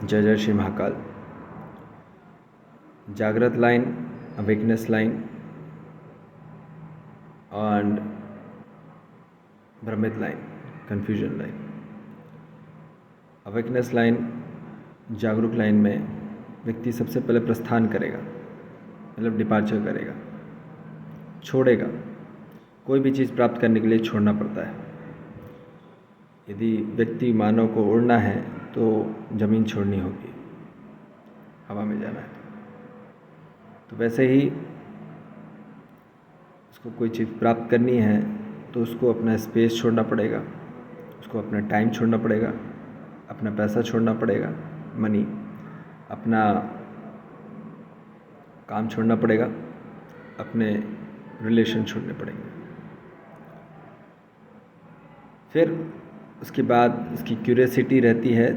जय जय श्री महाकाल। जागृत लाइन, अवेकनेस लाइन एंड भ्रमित लाइन, कन्फ्यूजन लाइन। अवेकनेस लाइन, जागरूक लाइन में व्यक्ति सबसे पहले प्रस्थान करेगा, मतलब डिपार्चर करेगा, छोड़ेगा। कोई भी चीज़ प्राप्त करने के लिए छोड़ना पड़ता है। यदि व्यक्ति मानव को उड़ना है तो ज़मीन छोड़नी होगी, हवा में जाना है। तो वैसे ही उसको कोई चीज़ प्राप्त करनी है तो उसको अपना स्पेस छोड़ना पड़ेगा, उसको अपना टाइम छोड़ना पड़ेगा, अपना पैसा छोड़ना पड़ेगा, मनी, अपना काम छोड़ना पड़ेगा, अपने रिलेशन छोड़ने पड़ेंगे। फिर उसके बाद उसकी क्यूरियोसिटी रहती है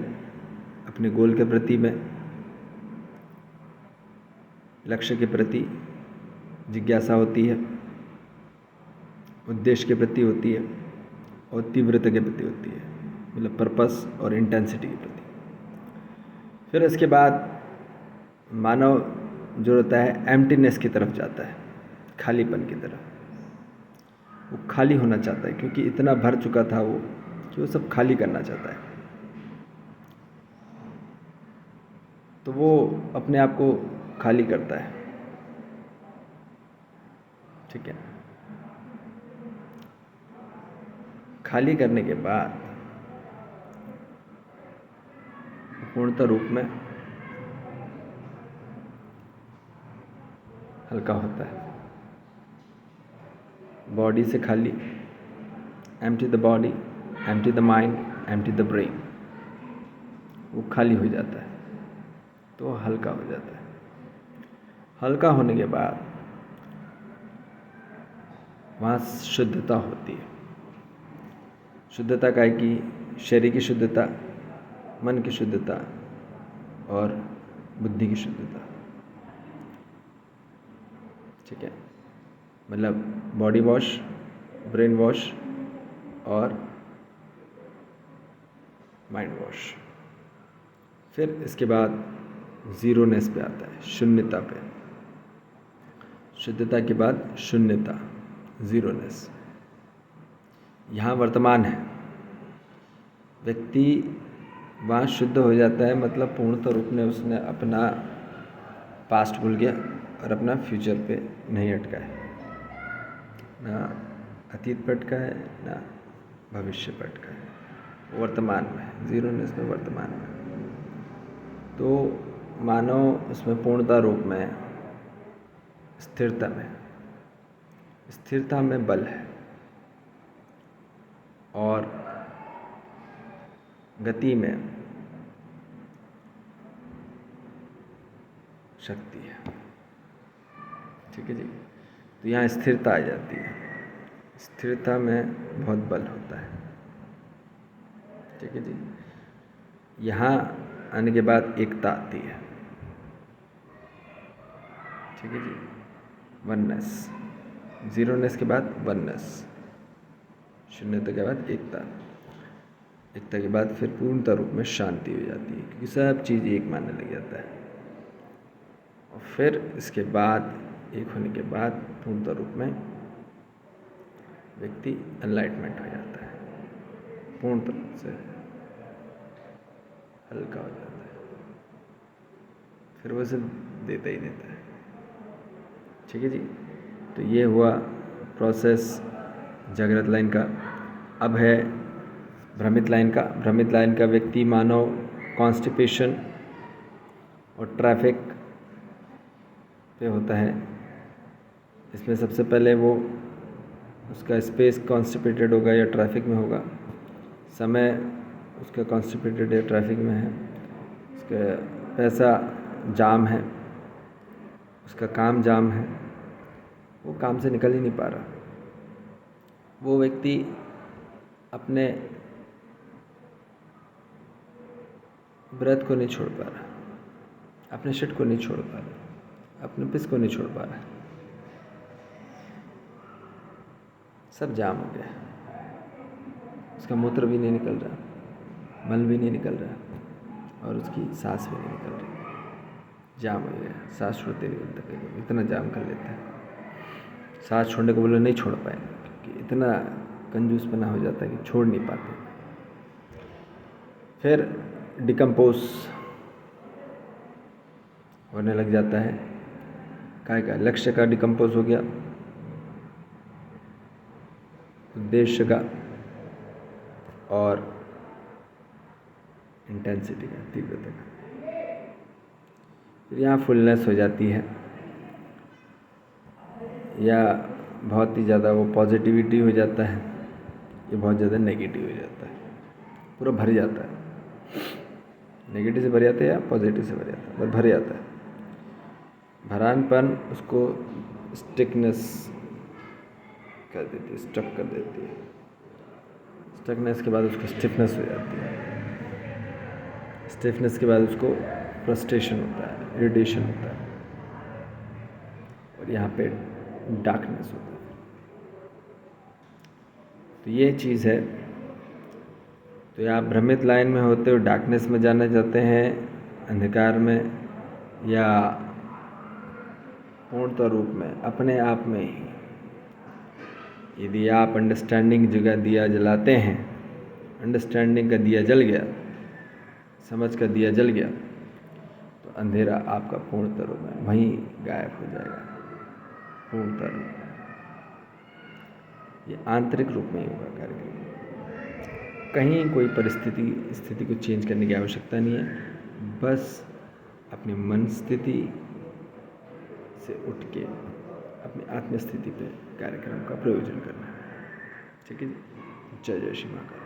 अपने गोल के प्रति में, लक्ष्य के प्रति जिज्ञासा होती है, उद्देश्य के प्रति होती है और तीव्रता के प्रति होती है, मतलब पर्पस और इंटेंसिटी के प्रति। फिर इसके बाद मानव जो होता है एम्प्टीनेस की तरफ जाता है, खालीपन की तरफ। वो खाली होना चाहता है क्योंकि इतना भर चुका था वो कि वो सब खाली करना चाहता है। तो वो अपने आप को खाली करता है, ठीक है। खाली करने के बाद पूर्णतः रूप में हल्का होता है। बॉडी से खाली, empty the body, empty the mind, empty the brain. वो खाली हो जाता है तो हल्का हो जाता है। हल्का होने के बाद वहाँ शुद्धता होती है। शुद्धता का है कि शरीर की शुद्धता, मन की शुद्धता और बुद्धि की शुद्धता, ठीक है। मतलब बॉडी वॉश, ब्रेन वॉश और माइंड वॉश। फिर इसके बाद ज़ीरोनेस पे आता है, शून्यता पे। शुद्धता के बाद शून्यता, ज़ीरोनेस। यहाँ वर्तमान है। व्यक्ति वहाँ शुद्ध हो जाता है, मतलब पूर्णतः रूप में उसने अपना पास्ट भूल गया और अपना फ्यूचर पे नहीं अटका है, ना अतीत पर अटका है ना भविष्य पर अटका है। वर्तमान में, ज़ीरोनेस में, वर्तमान में। तो मानव उसमें पूर्णता रूप में स्थिरता में बल है और गति में शक्ति है, ठीक है जी। तो यहाँ स्थिरता आ जाती है। स्थिरता में बहुत बल होता है, ठीक है जी। यहाँ आने के बाद एकता आती है, ठीक है जी। वननेस, ज़ीरोनेस के बाद वननेस, शून्यता के बाद एकता, एकता के बाद फिर पूर्णता रूप में शांति हो जाती है क्योंकि सब चीज़ एक मानने लग जाता है। और फिर इसके बाद एक होने के बाद पूर्णता रूप में व्यक्ति एनलाइटमेंट हो जाता है, पूर्ण रूप से हल्का हो जाता है। फिर वो सिर्फ देता ही देता है, ठीक है जी। तो ये हुआ प्रोसेस जागृत लाइन का। अब है भ्रमित लाइन का। भ्रमित लाइन का व्यक्ति मानव कॉन्स्टिपेशन और ट्रैफिक पे होता है। इसमें सबसे पहले वो उसका स्पेस कॉन्स्टिपेटेड होगा या ट्रैफिक में होगा, समय उसका कॉन्स्टिपेटेड या ट्रैफिक में है, उसका पैसा जाम है, उसका काम जाम है, वो काम से निकल ही नहीं पा रहा। वो व्यक्ति अपने ब्रेथ को नहीं छोड़ पा रहा, अपने शिट को नहीं छोड़ पा रहा, अपने पिस को नहीं छोड़ पा रहा, सब जाम हो गया। उसका मूत्र भी नहीं निकल रहा, मल भी नहीं निकल रहा और उसकी सांस भी नहीं निकल रही, जाम हो गया, सांस छोड़ते नहीं बनता, कहीं इतना जाम कर लेता है। सांस छोड़ने को बोले नहीं छोड़ पाए, क्योंकि इतना कंजूसपना हो जाता है कि छोड़ नहीं पाते। फिर डिकम्पोज होने लग जाता है, काय का लक्ष्य का डिकम्पोज हो गया, उद्देश्य का और इंटेंसिटी का, तीव्रता का। फिर यहाँ फुलनेस हो जाती है, या बहुत ही ज़्यादा वो पॉजिटिविटी हो जाता है, ये बहुत ज़्यादा नेगेटिव हो जाता है, पूरा भर जाता है। नेगेटिव से भर जाता है या पॉजिटिव से भर जाता है, बस भर जाता है। भरानपन उसको स्टिकनेस कर देती है, स्टक कर देती है। स्टकनेस के बाद उसको स्टिफनेस हो जाती है, स्टिफनेस के बाद उसको फ्रस्ट्रेशन होता है, इरिटेशन होता है, और यहाँ पे डार्कनेस होता है। तो ये चीज़ है। तो या आप भ्रमित लाइन में होते हो, डार्कनेस में जाना चाहते हैं, अंधकार में, या पूर्णतः रूप में अपने आप में ही यदि आप अंडरस्टैंडिंग जगह दिया जलाते हैं, अंडरस्टैंडिंग का दिया जल गया, समझ का दिया जल गया, तो अंधेरा आपका पूर्णतः रूप में वहीं गायब हो जाएगा, पूर्णतः रूप। ये आंतरिक रूप में ही होगा कार्यक्रम, कहीं कोई स्थिति को चेंज करने की आवश्यकता नहीं है। बस अपनी मन स्थिति से उठ के अपनी आत्म स्थिति पे कार्यक्रम का प्रयोजन करना है। ठीक है जी। जय जय श्री महाकाल।